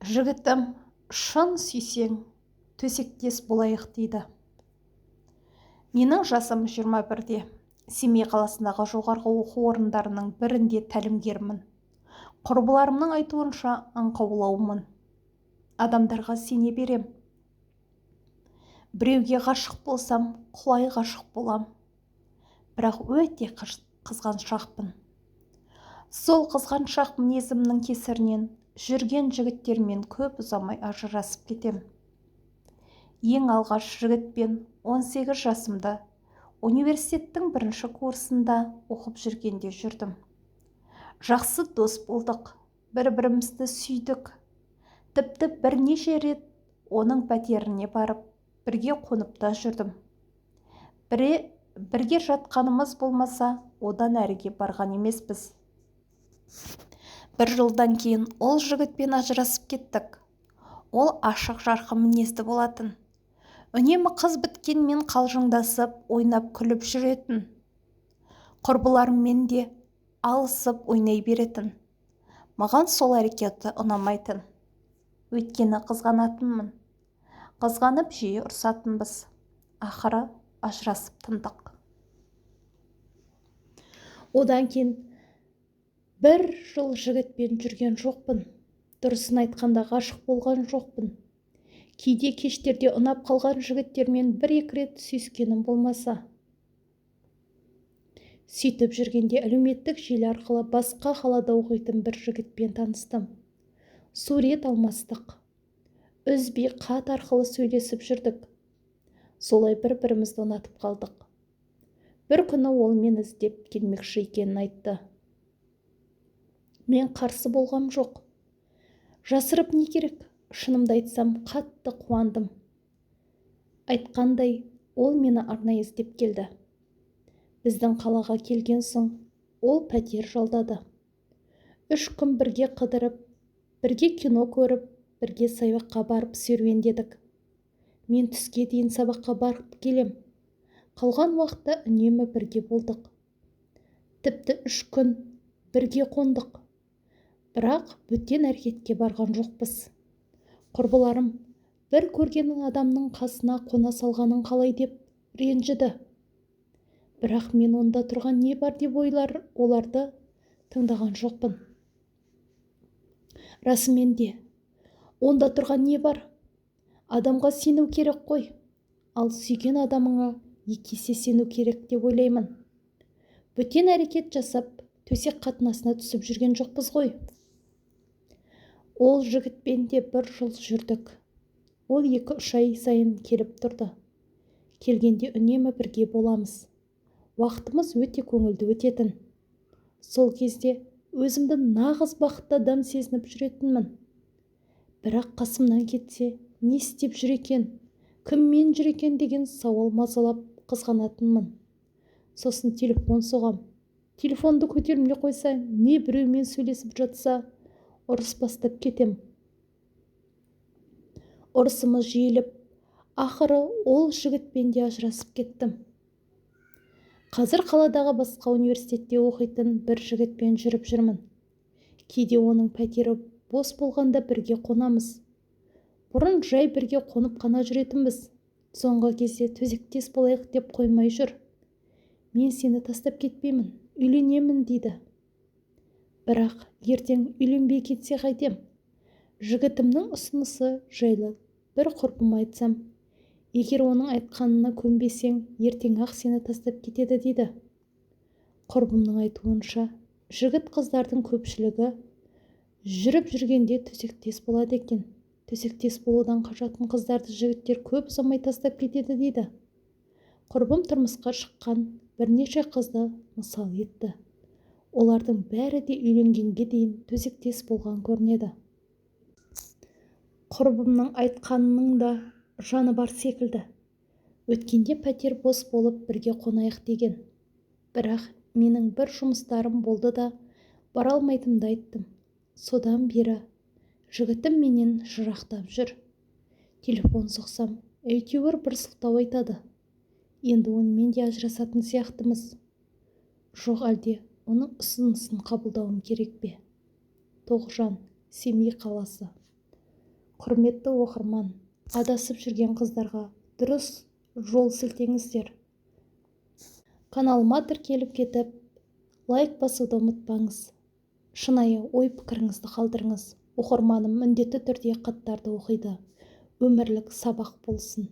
Жігітім, шын сүйсең, төсектес болайық дейді. Менің жасым 21-де, Семей қаласындағы жоғарғы оқу орындарының бірінде тәлімгермін. Құрбыларымның айтуынша аңқаулаумын. Адамдарға сене берем. Біреуге ғашық болсам, құлай ғашық болам. Бірақ өте қызғаншақпын. Сол қызғаншақ мінезімнің кесірінен жүрген жігіттермен көп ұзамай ажырасып кетем. Ең алғаш жігітпен 18 жасымда университеттің бірінші курсында оқып жүргенде жүрдім. Жақсы дос болдық, бір-бірімізді сүйдік. Тіпті бірнеше рет оның пәтеріне барып, бірге қонып та жүрдім. Бірге жатқанымыз болмаса, одан әріге барған емеспіз. Бір жылдан кейін ол жігітпен ажырасып кеттік. Ол ашық жарқын мінезді болатын. Үнемі қыз біткенмен қалжыңдасып, ойнап күліп жүретін. Құрбыларыммен де алысып ойнай беретін. Маған сол әрекеті ұнамайтын. Өйткені қызғанатынмын. Қызғанып жиі ұрсатынбыз. Ақыры ажырасып тындық. Одан кейін бір жыл жігітпен жүрген жоқпын. Дұрысын айтқанда ғашық болған жоқпын. Кейде кештерде ұнап қалған жігіттермен 1-2 рет сүйіскенім болмаса. Сөйтіп жүргенде әлеуметтік желі арқылы басқа қалада оқитын бір жігітпен таныстым. Сурет алмастық. Үзбей хат арқылы сөйлесіп жүрдік. Солай бір-бірімізді ұнатып қалдық. Бір күні ол мені іздеп келмекші екенін айтты. Мен қарсы болғам жоқ. Жасырып не керек? Шынымды айтсам, қатты қуандым. Айтқандай, ол мені арнайы іздеп келді. Біздің қалаға келген соң, ол пәтер жалдады. 3 күн бірге қыдырып, бірге кино көріп, бірге саябаққа барып серуендедік. Мен түске дейін сабаққа барып келем. Қалған уақытта үнемі бірге болдық. Тіпті 3 күн бірге қондық. Бірақ бөтен әрекетке барған жоқпыз. Құрбыларым бір көрген адамның қасына қона салғанын қалай деп ренжіді. Бірақ мен онда тұрған не бар деп оларды тыңдаған жоқпын. Расымен де, онда тұрған не бар? Адамға сену керек қой. Ал сүйген адамыңа 2 есе сену керек деп ойлаймын. Бөтен әрекет жасап, төсек қатынасына түсіп жүрген жоқпыз ғой. Ол жігітпен де 1 жыл жүрдік. Ол 2-3 ай сайын келіп тұрды. Келгенде үнемі бірге боламыз. Уақытымыз өте көңілді өтетін. Сол кезде өзімді нағыз бақытты адам сезініп жүретінмін. Бірақ қасымнан кетсе, не істеп жүр екен, кіммен жүр екен деген сауал мазалап қызғанатынмын. Сосын телефон соғам. Телефонды көтермей қойса, не біреумен сөйлесіп жатса, ұрыс бастап кетем. Ұрысымыз жиіліп, ақыры ол жігітпен де ажырасып кеттім. Қазір қаладағы басқа университетте оқитын бір жігітпен жүріп жүрмін. Кейде оның пәтері бос болғанда бірге қонамыз. Бұрын жай бірге қонып қана жүретінбіз. Соңғы кезде төсектес болайық деп қоймай жүр. Мен сені тастап кетпеймін, үйленемін дейді. Бірақ ертең үйленбей кетсе қайтем? Жігітімнің ұсынысы жайлы бір құрбыма айтсам, егер оның айтқанына көнбесең, ертең ақ сені тастап кетеді дейді. Құрбымның айтуынша, жігіт қыздардың көпшілігі жүріп жүргенде төсектес болады екен. Төсектес болудан қашатын қыздарды жігіттер көп ұзамай тастап кетеді дейді. Құрбым тұрмысқа шыққан бірнеше қызды мысал етті. Олардың бәрі де үйленгенге дейін төсектес болған көрінеді. Құрбымның айтқанының да жаны бар секілді. Өткенде пәтер бос болып бірге қонайық деген. Бірақ менің бір жұмыстарым болды да бара алмайтынымды айттым. Содан бері жігітім менен жырақтап жүр. Телефон соқсам, әйтеуір бір сылтау айтады. Енді онымен де ажырасатын сияқтымыз. Жоқ әлде оның ұсынысын қабылдауым керек пе? Тоғжан, Семей қаласы. Құрметті оқырман, адасып жүрген қыздарға дұрыс жол сілтеңіздер. Каналыма тіркеліп кетіп, лайк басуды ұмытпаңыз. Шынайы ой-пікіріңізді қалдырыңыз. Оқырманым міндетті түрде хаттарды оқиды. Өмірлік сабақ болсын.